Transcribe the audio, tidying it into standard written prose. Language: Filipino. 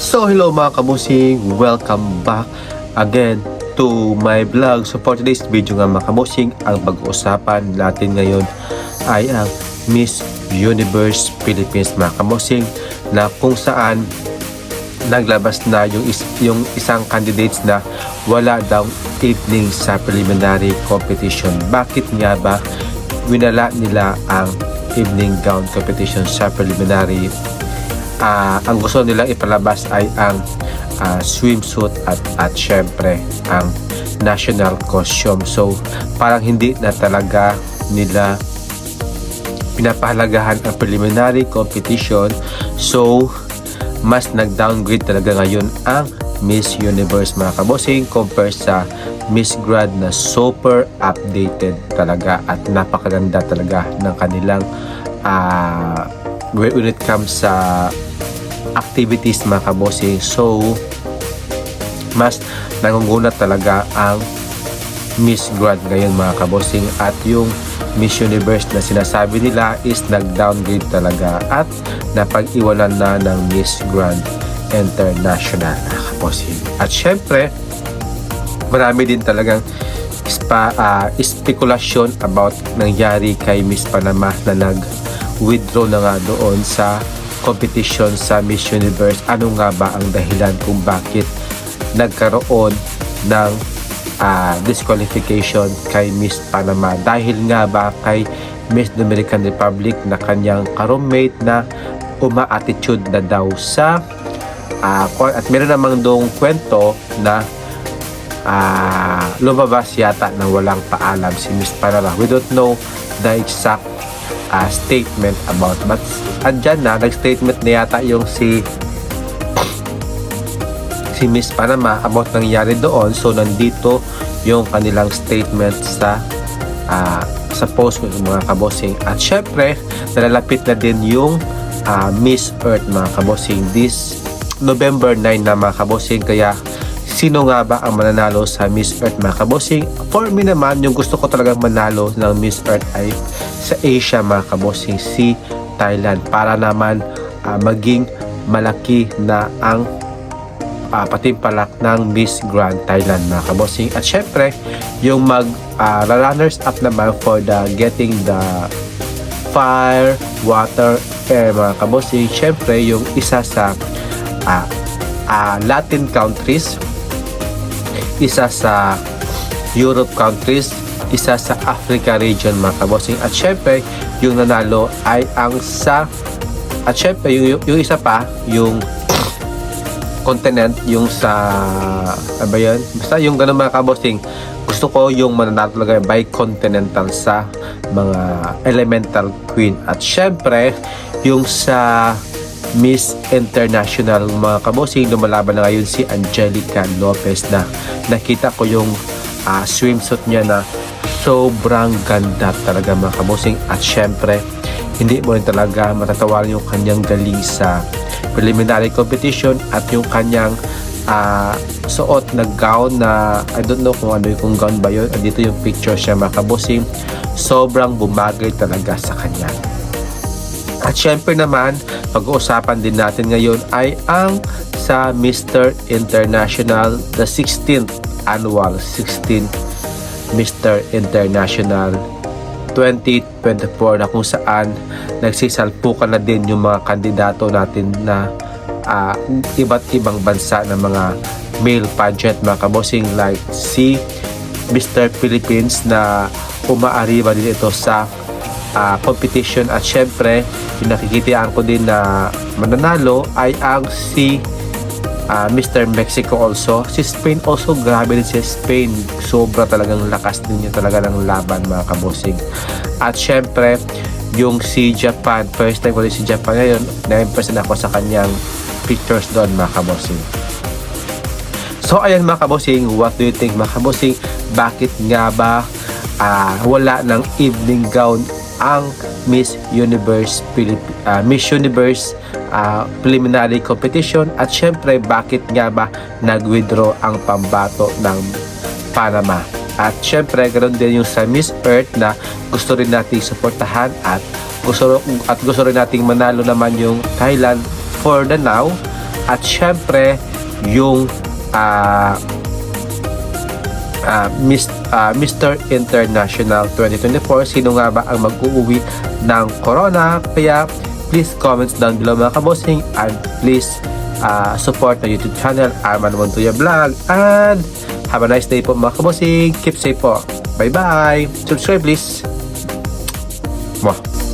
So hello mga kabusing, welcome back again to my vlog. So for today's video nga mga kabusing, ang pag-uusapan natin ngayon ay ang Miss Universe Philippines mga kabusing, na kung saan naglabas na yung isang candidates na wala daw evening sa preliminary competition. Bakit nga ba winala nila ang evening gown competition sa preliminary? Ang gusto nila ipalabas ay ang swimsuit at syempre ang national costume. So parang hindi na talaga nila pinapahalagahan ang preliminary competition. So mas nag-downgrade talaga ngayon ang Miss Universe mga kabosing compare sa Miss Grand na super updated talaga at napakaganda talaga ng kanilang when it comes sa activities mga kabosing. So mas nangungunat talaga ang Miss Grand ngayon mga kabosing, at yung Miss Universe na sinasabi nila is nag-downgrade talaga at napag-iwanan na ng Miss Grand International mga kabosing. At syempre marami din talagang spekulasyon about nangyari kay Miss Panama na nag-withdraw na nga doon sa competition sa Miss Universe. Ano nga ba ang dahilan kung bakit nagkaroon ng disqualification kay Miss Panama? Dahil nga ba kay Miss Dominican Republic na kanyang ka-roommate na uma-attitude na daw sa at meron namang doong kwento na lumabas yata na walang paalam si Miss Panama. We don't know the exact statement about, but andyan na, nag-statement na yata yung si Miss Panama about nangyari doon. So nandito yung kanilang statement sa post ko mga kabosing. At syempre nalalapit na din yung Miss Earth mga kabosing this November 9 na mga kabosing. Kaya sino nga ba ang mananalo sa Miss Earth mga kabosing? For me naman, yung gusto ko talagang manalo ng Miss Earth ay sa Asia mga kabosing, si Thailand, para naman maging malaki na ang patimpalak ng Miss Grand Thailand mga kabosing. At syempre yung runners up naman for the getting the fire, water, air mga kabosing, syempre yung isa sa Latin countries, isa sa Europe countries, isa sa Africa region mga kabosing. At syempre yung nanalo ay ang at syempre yung isa pa yung continent, yung sa ano ba yun? Basta yung ganun mga kabosing, gusto ko yung mananalo talaga bicontinental sa mga elemental queen. At syempre yung sa Miss International mga kabosing, lumalaban na ngayon si Angelica Lopez na nakita ko yung swimsuit niya na sobrang ganda talaga mga kabosing. At syempre hindi mo rin talaga matatawaran yung kanyang galing sa preliminary competition at yung kanyang suot na gown na I don't know kung ano yung gown ba yun. Dito yung picture siya mga kabosing, sobrang bumagay talaga sa kanya. At syempre naman pag-uusapan din natin ngayon ay ang sa Mr. International, the 16th annual Mr. International 2024, na kung saan nagsisalpukan na din yung mga kandidato natin na iba't ibang bansa ng mga male pageant mga kabosing, like si Mr. Philippines na umaariba din ito sa competition. At syempre yung nakikitian ko din na mananalo ay ang si Mr. Mexico also. Si Spain also, grabe din si Spain, sobra talagang lakas din niya talaga ng laban mga kabosing. At syempre yung si Japan, first time ko din si Japan ngayon, na-impress na ako sa kanyang pictures doon mga kabosing. So ayan mga kabosing, what do you think mga kabosing? Bakit nga ba wala ng evening gown ang Miss Universe preliminary competition? At syempre bakit nga ba nag-withdraw ang pambato ng Panama? At syempre ganoon din yung sa Miss Earth na gusto rin nating suportahan at gusto rin nating manalo naman yung Thailand for the now. At syempre, yung Mr. International 2024, sino nga ba ang mag-uuwi ng corona? Kaya please comments down below mga kabossing, and please support the YouTube channel Arman Montoya Vlog, and have a nice day po mga kabossing. Keep safe po. Bye bye. Subscribe please. Mwah.